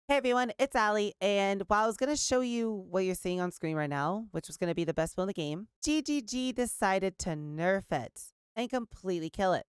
Hey everyone, it's Allie, and while I was going to show you what you're seeing on screen right now, which was going to be the best build in the game, GGG decided to nerf it and completely kill it.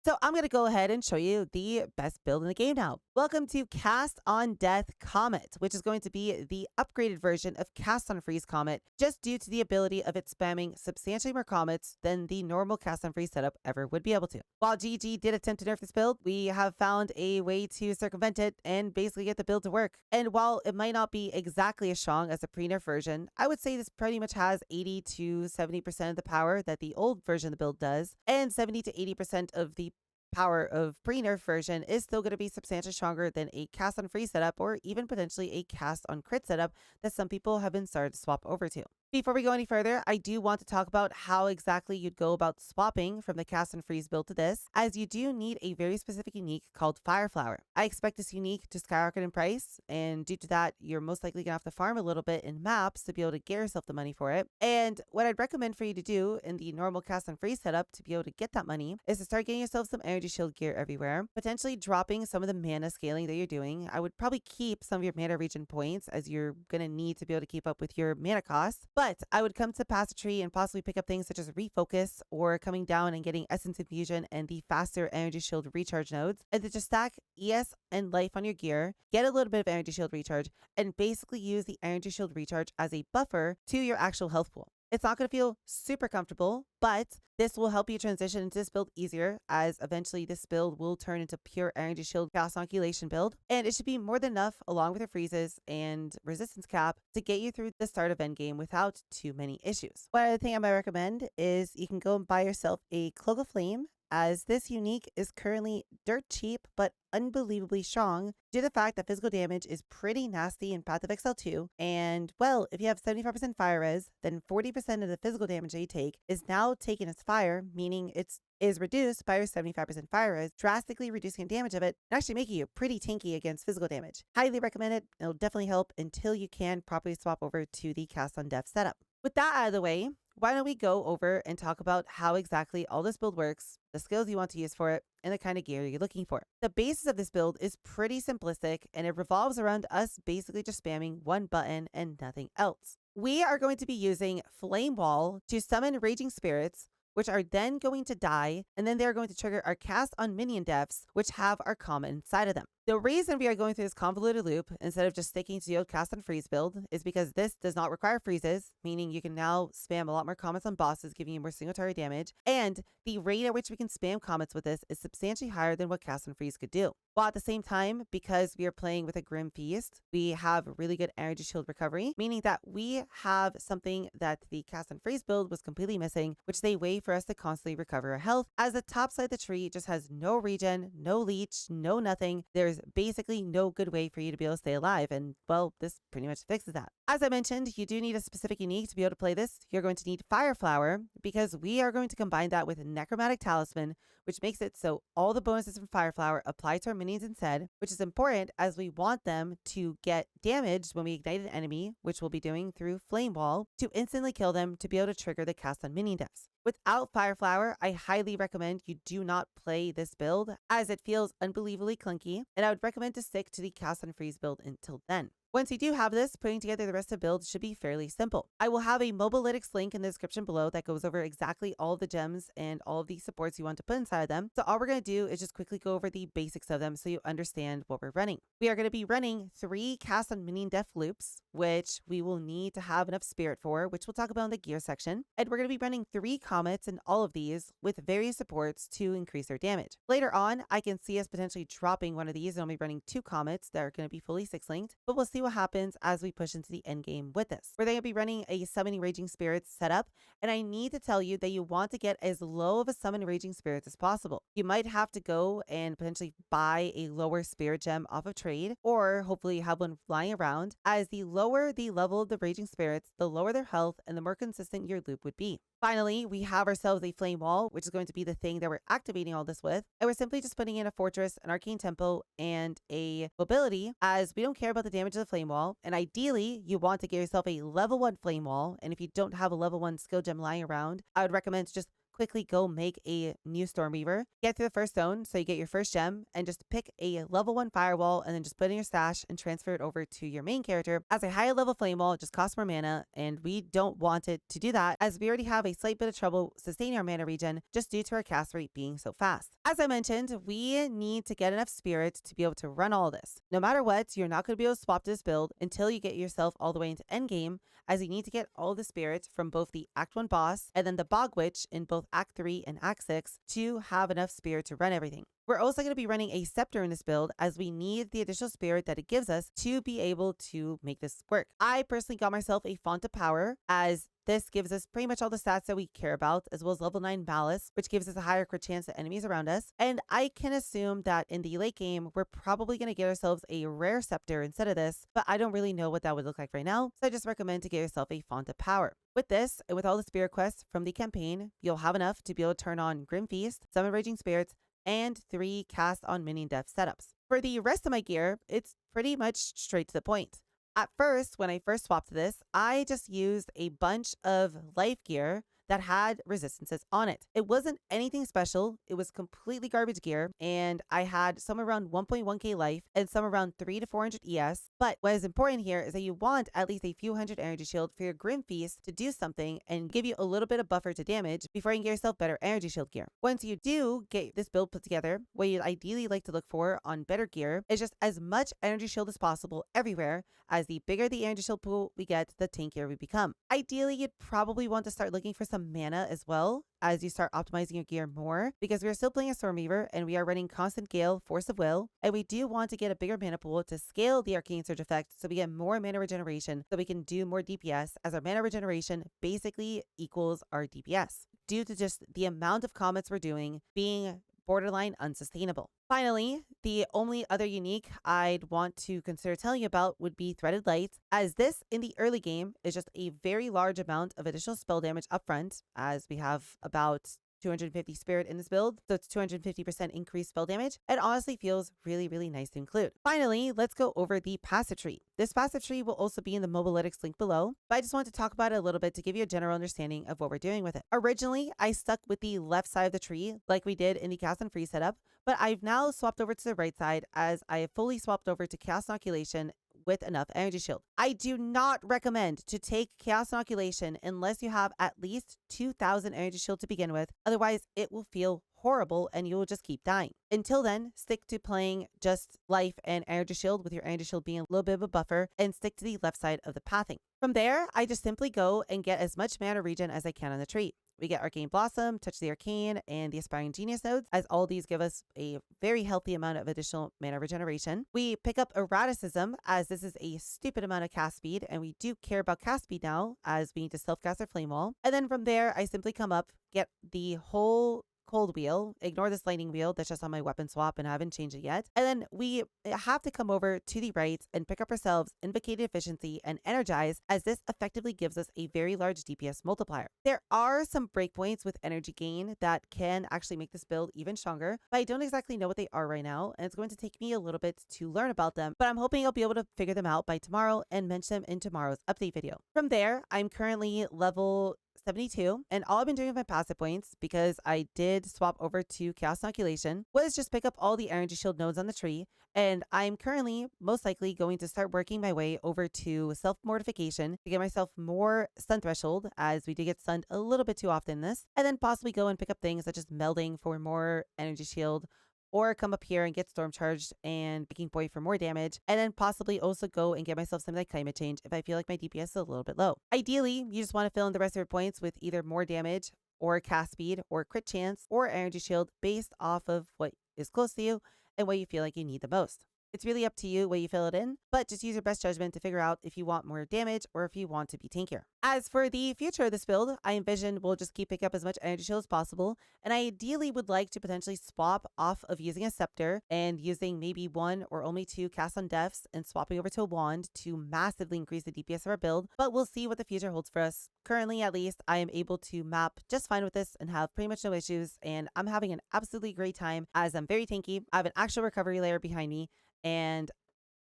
So I'm going to go ahead and show you the best build in the game now. Welcome to Cast on Death Comet, which is going to be the upgraded version of Cast on Freeze Comet, just due to the ability of it spamming substantially more comets than the normal Cast on Freeze setup ever would be able to. While GG did attempt to nerf this build, we have found a way to circumvent it and basically get the build to work. And while it might not be exactly as strong as the pre-nerf version, I would say this pretty much has 80 to 70% of the power that the old version of the build does, and 70 to 80% of the power of pre-nerf version is still going to be substantially stronger than a cast on free setup or even potentially a cast on crit setup that some people have been started to swap over to. Before we go any further, I do want to talk about how exactly you'd go about swapping from the cast and freeze build to this, as you do need a very specific unique called Fireflower. I expect this unique to skyrocket in price, and due to that, you're most likely going to have to farm a little bit in maps to be able to get yourself the money for it. And what I'd recommend for you to do in the normal cast and freeze setup to be able to get that money is to start getting yourself some energy shield gear everywhere, potentially dropping some of the mana scaling that you're doing. I would probably keep some of your mana regen points, as you're going to need to be able to keep up with your mana costs. But I would come to Pass a Tree and possibly pick up things such as Refocus or coming down and getting Essence Infusion and the faster Energy Shield recharge nodes, and then just stack ES and Life on your gear, get a little bit of Energy Shield recharge, and basically use the Energy Shield recharge as a buffer to your actual health pool. It's not going to feel super comfortable, but this will help you transition into this build easier, as eventually this build will turn into pure Energy Shield Chaos Innoculation build, and it should be more than enough, along with your freezes and resistance cap, to get you through the start of endgame without too many issues. One other thing I might recommend is you can go and buy yourself a Cloak of Flame, as this unique is currently dirt cheap but unbelievably strong due to the fact that physical damage is pretty nasty in Path of XL2. And well, if you have 75% fire res, then 40% of the physical damage that you take is now taken as fire, meaning it's reduced by your 75% fire res, drastically reducing the damage of it and actually making you pretty tanky against physical damage. Highly recommend it. It'll definitely help until you can properly swap over to the Cast on Death setup. With that out of the way, why don't we go over and talk about how exactly all this build works, the skills you want to use for it, and the kind of gear you're looking for. The basis of this build is pretty simplistic, and it revolves around us basically just spamming one button and nothing else. We are going to be using Flame Wall to summon Raging Spirits, which are then going to die, and then they're going to trigger our cast on Minion Deaths, which have our Comet inside of them. The reason we are going through this convoluted loop instead of just sticking to the old cast on freeze build is because this does not require freezes, meaning you can now spam a lot more comets on bosses, giving you more single target damage, and the rate at which we can spam comets with this is substantially higher than what cast on freeze could do. While at the same time, because we are playing with a Grim Feast, we have really good energy shield recovery, meaning that we have something that the cast on freeze build was completely missing, which is a way for us to constantly recover our health, as the top side of the tree just has no regen, no leech, no nothing. There's basically no good way for you to be able to stay alive, and well, this pretty much fixes that. As I mentioned, you do need a specific unique to be able to play this. You're going to need Fireflower, because we are going to combine that with Necromantic Talisman, which makes it so all the bonuses from Fireflower apply to our minions instead, which is important as we want them to get damaged when we ignite an enemy, which we'll be doing through Flame Wall, to instantly kill them to be able to trigger the cast on Minion Deaths. Without Fireflower, I highly recommend you do not play this build, as it feels unbelievably clunky, and I would recommend to stick to the cast on freeze build until then. Once you do have this, putting together the rest of the build should be fairly simple. I will have a Mobalytics link in the description below that goes over exactly all of the gems and all of the supports you want to put inside of them. So all we're going to do is just quickly go over the basics of them so you understand what we're running. We are going to be running 3 cast on Minion Death loops, which we will need to have enough spirit for, which we'll talk about in the gear section. And we're going to be running 3 comets in all of these with various supports to increase their damage. Later on, I can see us potentially dropping one of these, and I'll be running 2 comets that are going to be fully 6-linked, but we'll see what happens as we push into the end game with this. We're going to be running a Summoning Raging Spirits setup, and I need to tell you that you want to get as low of a Summon Raging Spirits as possible. You might have to go and potentially buy a lower spirit gem off of trade, or hopefully have one lying around, as the lower the level of the Raging Spirits, the lower their health and the more consistent your loop would be. Finally, we have ourselves a Flame Wall, which is going to be the thing that we're activating all this with. And we're simply just putting in a Fortress, an Arcane Temple, and a Mobility, as we don't care about the damage of the Flame Wall. And ideally, you want to get yourself a level 1 Flame Wall. And if you don't have a level 1 skill gem lying around, I would recommend to just quickly go make a new Stormweaver, get through the first zone so you get your first gem, and just pick a level 1 firewall and then just put it in your stash and transfer it over to your main character as a higher level flame wall. It just costs more mana, and we don't want it to do that as we already have a slight bit of trouble sustaining our mana regen just due to our cast rate being so fast. As I mentioned, we need to get enough spirit to be able to run all this. No matter what, you're not going to be able to swap to this build until you get yourself all the way into endgame, as you need to get all the spirit from both the Act 1 boss and then the Bog Witch in both Act 3 and Act 6 to have enough spirit to run everything. We're also going to be running a scepter in this build as we need the additional spirit that it gives us to be able to make this work. I personally got myself a Font of Power, as this gives us pretty much all the stats that we care about, as well as level 9 Malice, which gives us a higher crit chance to enemies around us. And I can assume that in the late game, we're probably going to get ourselves a rare scepter instead of this, but I don't really know what that would look like right now, so I just recommend to get yourself a Font of Power. With this, and with all the spirit quests from the campaign, you'll have enough to be able to turn on Grim Feast, Summon Raging Spirits, and 3 cast on Minion Death setups. For the rest of my gear, it's pretty much straight to the point. At first, when I first swapped to this, I just used a bunch of life gear that had resistances on it. It wasn't anything special. It was completely garbage gear, and I had some around 1.1k life and some around 300 to 400 ES. But what is important here is that you want at least a few hundred energy shield for your Grim Feast to do something and give you a little bit of buffer to damage before you can get yourself better energy shield gear. Once you do get this build put together, what you'd ideally like to look for on better gear is just as much energy shield as possible everywhere, as the bigger the energy shield pool we get, the tankier we become. Ideally, you'd probably want to start looking for some mana as well as you start optimizing your gear more, because we are still playing a Stormweaver and we are running Constant Gale, Force of Will, and we do want to get a bigger mana pool to scale the Arcane Surge effect so we get more mana regeneration so we can do more DPS, as our mana regeneration basically equals our DPS due to just the amount of comets we're doing being borderline unsustainable. Finally, the only other unique I'd want to consider telling you about would be Threaded Light, as this in the early game is just a very large amount of additional spell damage upfront, as we have about 250 spirit in this build, so it's 250% increased spell damage. It honestly feels really, really nice to include. Finally, let's go over the passive tree. This passive tree will also be in the Mobalytics link below, but I just want to talk about it a little bit to give you a general understanding of what we're doing with it. Originally, I stuck with the left side of the tree like we did in the Cast and Free setup, but I've now swapped over to the right side as I have fully swapped over to Chaos Innoculation with enough energy shield. I do not recommend to take Chaos Innoculation unless you have at least 2,000 energy shield to begin with. Otherwise, it will feel horrible and you will just keep dying. Until then, stick to playing just life and energy shield, with your energy shield being a little bit of a buffer, and stick to the left side of the pathing. From there, I just simply go and get as much mana regen as I can on the tree. We get Arcane Blossom, Touch the Arcane, and the Aspiring Genius nodes, as all these give us a very healthy amount of additional mana regeneration. We pick up Erraticism, as this is a stupid amount of cast speed, and we do care about cast speed now, as we need to self-cast our Flame Wall. And then from there, I simply come up, get the whole Cold Wheel, ignore this Lightning Wheel that's just on my weapon swap and I haven't changed it yet. And then we have to come over to the right and pick up ourselves Invocated Efficiency and Energize, as this effectively gives us a very large DPS multiplier. There are some breakpoints with energy gain that can actually make this build even stronger, but I don't exactly know what they are right now, and it's going to take me a little bit to learn about them, but I'm hoping I'll be able to figure them out by tomorrow and mention them in tomorrow's update video. From there, I'm currently level 72, and all I've been doing with my passive points, because I did swap over to Chaos Innoculation, was just pick up all the energy shield nodes on the tree, and I'm currently most likely going to start working my way over to self-mortification to get myself more stun threshold, as we do get stunned a little bit too often in this, and then possibly go and pick up things such as melding for more energy shield, or come up here and get storm charged and Baking Boy for more damage, and then possibly also go and get myself something like Climate Change if I feel like my DPS is a little bit low. Ideally, you just want to fill in the rest of your points with either more damage or cast speed or crit chance or energy shield based off of what is close to you and what you feel like you need the most. It's really up to you where you fill it in, but just use your best judgment to figure out if you want more damage or if you want to be tankier. As for the future of this build, I envision we'll just keep picking up as much energy shield as possible, and I ideally would like to potentially swap off of using a scepter and using maybe 1 or only 2 cast on deaths and swapping over to a wand to massively increase the DPS of our build, but we'll see what the future holds for us. Currently, at least, I am able to map just fine with this and have pretty much no issues, and I'm having an absolutely great time as I'm very tanky. I have an actual recovery layer behind me, and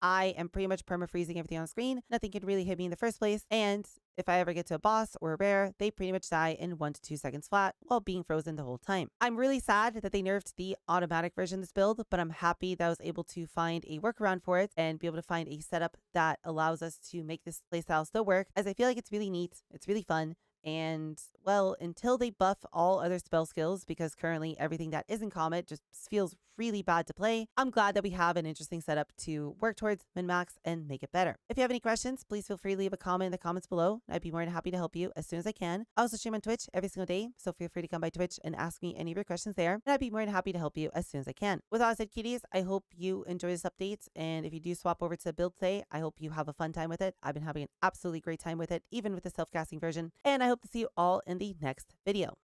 I am pretty much perma-freezing everything on screen. Nothing can really hit me in the first place. And if I ever get to a boss or a rare, they pretty much die in 1 to 2 seconds flat while being frozen the whole time. I'm really sad that they nerfed the automatic version of this build, but I'm happy that I was able to find a workaround for it and be able to find a setup that allows us to make this playstyle still work, as I feel like it's really neat, it's really fun. And, well, until they buff all other spell skills, because currently everything that isn't Comet just feels really bad to play, I'm glad that we have an interesting setup to work towards, min-max, and make it better. If you have any questions, please feel free to leave a comment in the comments below. I'd be more than happy to help you as soon as I can. I also stream on Twitch every single day, so feel free to come by Twitch and ask me any of your questions there, and I'd be more than happy to help you as soon as I can. With all that said, cuties, I hope you enjoy this update, and if you do swap over to the build today, I hope you have a fun time with it. I've been having an absolutely great time with it, even with the self-casting version, and I hope to see you all in the next video.